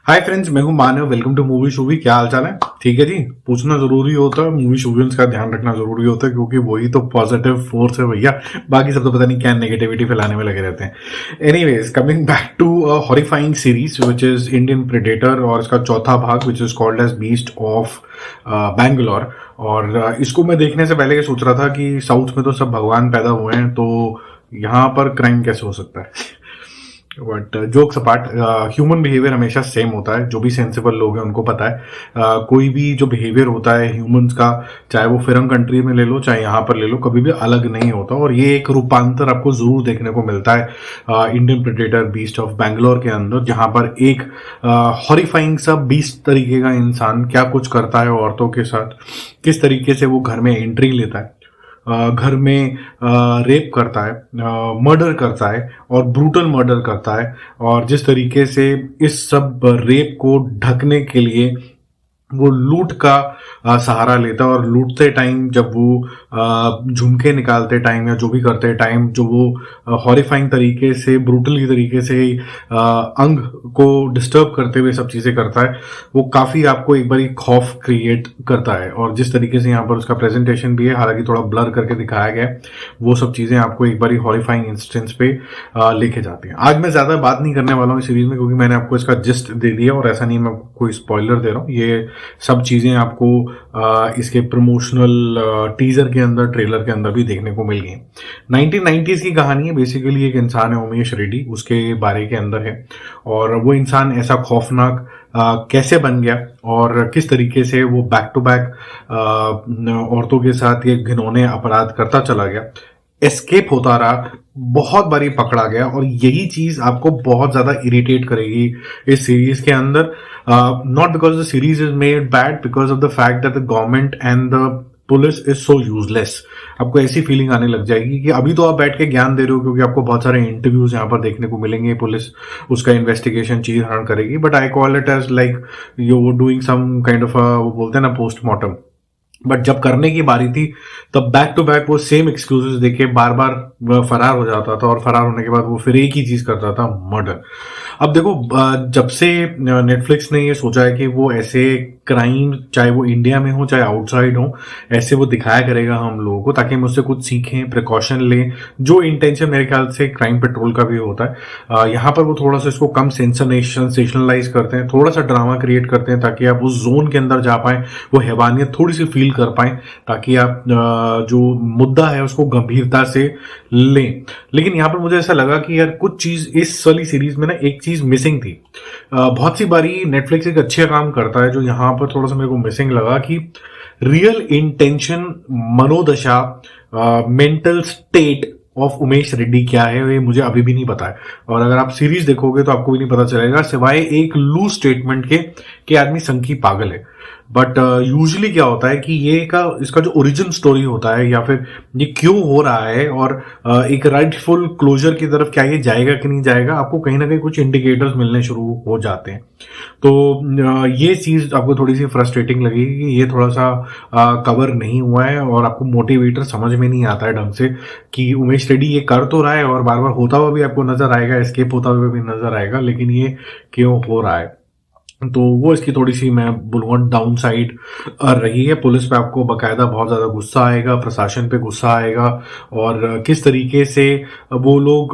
हाय friends, मैं हूं Manav. Welcome to Movie Shoovy. क्या हाल चाल है? ठीक है जी। पूछना जरूरी होता है, मूवी शूवियंस का ध्यान रखना जरूरी होता है क्योंकि वही तो पॉजिटिव फोर्स है भैया। बाकी सब तो पता नहीं क्या नेगेटिविटी फैलाने में लगे रहते हैं। Anyways, coming back to a horrifying series which is Indian predator और इसका चौथा भाग which is called as beast of Bangalore. और इसको मैं देखने से पहले ये सोच रहा था कि साउथ में तो सब भगवान पैदा हुए हैं, तो यहाँ पर क्राइम कैसे हो सकता है? But jokes apart, human behaviour हमेशा सेम होता है। जो भी सेंसिबल लोग हैं उनको पता है कोई भी जो बिहेवियर होता है ह्यूमंस का, चाहे वो फिरंग कंट्री में ले लो चाहे यहाँ पर ले लो, कभी भी अलग नहीं होता। और ये एक रूपांतर आपको जरूर देखने को मिलता है Indian predator beast of Bangalore के अंदर, जहां पर एक हॉरिफाइंग सा बीस्ट तरीके का इंसान क्या कुछ करता है औरतों के साथ, किस तरीके से वो घर में एंट्री लेता है, घर में रेप करता है, मर्डर करता है और ब्रूटल मर्डर करता है। और जिस तरीके से इस सब रेप को ढकने के लिए वो लूट का सहारा लेता है। और लूटते टाइम जब वो झुमके निकालते टाइम या जो भी करते टाइम, जो वो हॉरिफाइंग तरीके से, ब्रूटली तरीके से अंग को डिस्टर्ब करते हुए सब चीजें करता है, वो काफी आपको एक बार खौफ क्रिएट करता है। और जिस तरीके से यहाँ पर उसका प्रेजेंटेशन भी है, हालांकि थोड़ा ब्लर करके दिखाया गया है, वो सब चीजें आपको एक बार हॉरिफाइंग इंस्टेंस पे लेके जाती हैं। आज मैं ज्यादा बात नहीं करने वाला हूँ इस सीरीज में क्योंकि मैंने आपको इसका जिस्ट दे दिया, और ऐसा नहीं मैं आपको कोई स्पॉइलर दे रहा हूँ। ये सब चीजें आपको इसके प्रमोशनल टीजर के अंदर, ट्रेलर के अंदर भी देखने को मिल गई। 1990s की कहानी है। बेसिकली एक इंसान है उमेश रेड्डी, उसके बारे के अंदर है। और वो इंसान ऐसा खौफनाक कैसे बन गया और किस तरीके से वो बैक टू बैक औरतों के साथ ये घिनौने अपराध करता चला गया, एस्केप होता रहा, बहुत बारी पकड़ा गया। और यही चीज आपको बहुत ज्यादा इरिटेट करेगी इस सीरीज के अंदर। Not because the series is made bad, because of the fact that the government and the police is so useless. आपको ऐसी फीलिंग आने लग जाएगी कि अभी तो आप बैठ के ज्ञान दे रहे हो क्योंकि आपको बहुत सारे इंटरव्यूज यहाँ पर देखने को मिलेंगे, पुलिस उसका इन्वेस्टिगेशन चीज हरण करेगी, but I call it as like you doing some kind of, वो बोलते हैं ना, पोस्टमार्टम। बट जब करने की बारी थी तब बैक टू बैक वो सेम एक्सक्यूजेस देके बार बार फरार हो जाता था, और फरार होने के बाद वो फिर एक ही चीज करता था, मर्डर। अब देखो, जब से नेटफ्लिक्स ने ये सोचा है कि वो ऐसे क्राइम, चाहे वो इंडिया में हो चाहे आउटसाइड हो, ऐसे वो दिखाया करेगा हम लोगों को, ताकि हम उससे कुछ सीखें, प्रिकॉशन लें। जो इंटेंशन मेरे ख्याल से क्राइम पेट्रोल का भी होता है, यहाँ पर वो थोड़ा सा इसको कम सेंसेशनलाइज करते हैं, थोड़ा सा ड्रामा क्रिएट करते हैं ताकि आप उस जोन के अंदर जा पाए, वो हैवानियत थोड़ी सी फील कर पाए, ताकि आप जो मुद्दा है उसको गंभीरता से लें। लेकिन यहाँ पर मुझे ऐसा लगा कि यार कुछ चीज इस वाली सीरीज में ना, एक चीज मिसिंग थी। बहुत सी बारी नेटफ्लिक्स एक अच्छा काम करता है, जो यहाँ पर थोड़ा सा मेरे को मिसिंग लगा, कि रियल इंटेंशन, मनोदशा, mental state of Umesh Reddy क्या है, ये मुझे अभी भी नहीं पता है। और अगर आप सीरीज देखोगे तो आपको भी नहीं पता चलेगा, सिवाय एक लूज स्टेटमेंट के कि आदमी संकी पागल है। बट यूजुअली क्या होता है कि इसका जो ओरिजिन स्टोरी होता है, या फिर ये क्यों हो रहा है, और एक राइटफुल क्लोजर की तरफ क्या ये जाएगा कि नहीं जाएगा, आपको कहीं ना कहीं कुछ इंडिकेटर्स मिलने शुरू हो जाते हैं। तो ये चीज आपको थोड़ी सी फ्रस्ट्रेटिंग लगेगी कि ये थोड़ा सा कवर नहीं हुआ है, और आपको मोटिवेटर समझ में नहीं आता है ढंग से कि उमेश रेड्डी ये कर तो रहा है और बार बार होता हुआ भी आपको नजर आएगा, एस्केप होता हुआ भी नजर आएगा, लेकिन ये क्यों हो रहा है। तो वो इसकी थोड़ी सी, मैं बोलूँगा, डाउन साइड रही है। पुलिस पे आपको बकायदा बहुत ज्यादा गुस्सा आएगा, प्रशासन पे गुस्सा आएगा, और किस तरीके से वो लोग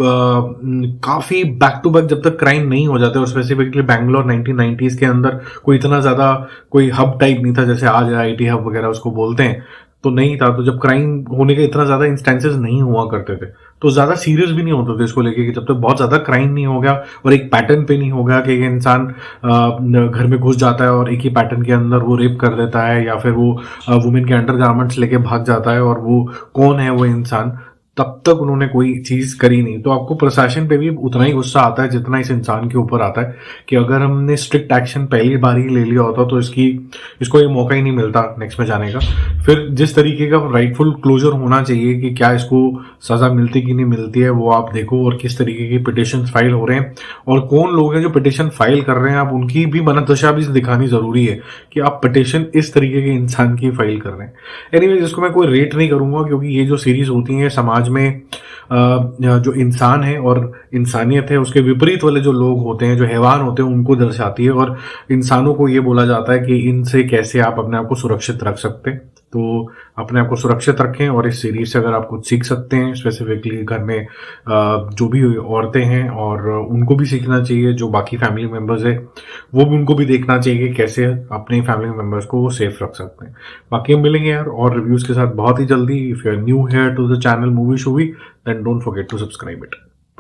काफी बैक टू बैक, जब तक क्राइम नहीं हो जाते, और स्पेसिफिकली बैंगलोर 1990s के अंदर कोई इतना ज्यादा कोई हब टाइप नहीं था जैसे आज आईटी हब वगैरह उसको बोलते हैं, तो नहीं था। तो जब क्राइम होने के इतना ज्यादा इंस्टेंसेस नहीं हुआ करते थे, तो ज्यादा सीरियस भी नहीं होते थे इसको लेके, कि जब तक बहुत ज्यादा क्राइम नहीं हो गया और एक पैटर्न पे नहीं हो गया कि एक इंसान घर में घुस जाता है और एक ही पैटर्न के अंदर वो रेप कर देता है, या फिर वो वुमेन के अंडरगारमेंट्स लेके भाग जाता है, और वो कौन है वो इंसान, तब तक उन्होंने कोई चीज करी नहीं। तो आपको प्रशासन पे भी उतना ही गुस्सा आता है जितना इस इंसान के ऊपर आता है, कि अगर हमने स्ट्रिक्ट एक्शन पहली बार ही ले लिया होता तो इसको ये मौका ही नहीं मिलता नेक्स्ट में जाने का। फिर जिस तरीके का राइटफुल क्लोजर होना चाहिए कि क्या इसको सजा मिलती कि नहीं मिलती है, वो आप देखो, और किस तरीके की पिटिशन फाइल हो रहे हैं, और कौन लोग हैं जो पिटिशन फाइल कर रहे हैं, आप उनकी भी मनोदशा भी दिखानी जरूरी है कि आप पिटिशन इस तरीके के इंसान की फाइल कर रहे हैं। एनीवेज, इसको मैं कोई रेट नहीं करूंगा क्योंकि ये जो सीरीज होती है समाज में जो इंसान है और इंसानियत है उसके विपरीत वाले जो लोग होते हैं, जो हैवान होते हैं, उनको दर्शाती है। और इंसानों को ये बोला जाता है कि इनसे कैसे आप अपने आप को सुरक्षित रख सकते हैं। तो अपने आप को सुरक्षित रखें, और इस सीरीज से अगर आप कुछ सीख सकते हैं, स्पेसिफिकली घर में जो भी औरतें हैं और उनको भी सीखना चाहिए, जो बाकी फैमिली मेम्बर्स है वो भी, उनको भी देखना चाहिए कि कैसे अपने फैमिली मेम्बर्स को वो सेफ रख सकते हैं। बाकी हम मिलेंगे यार और रिव्यूज के साथ बहुत ही जल्दी। If you are new here to the channel Movie Shoovy, then don't forget to subscribe it.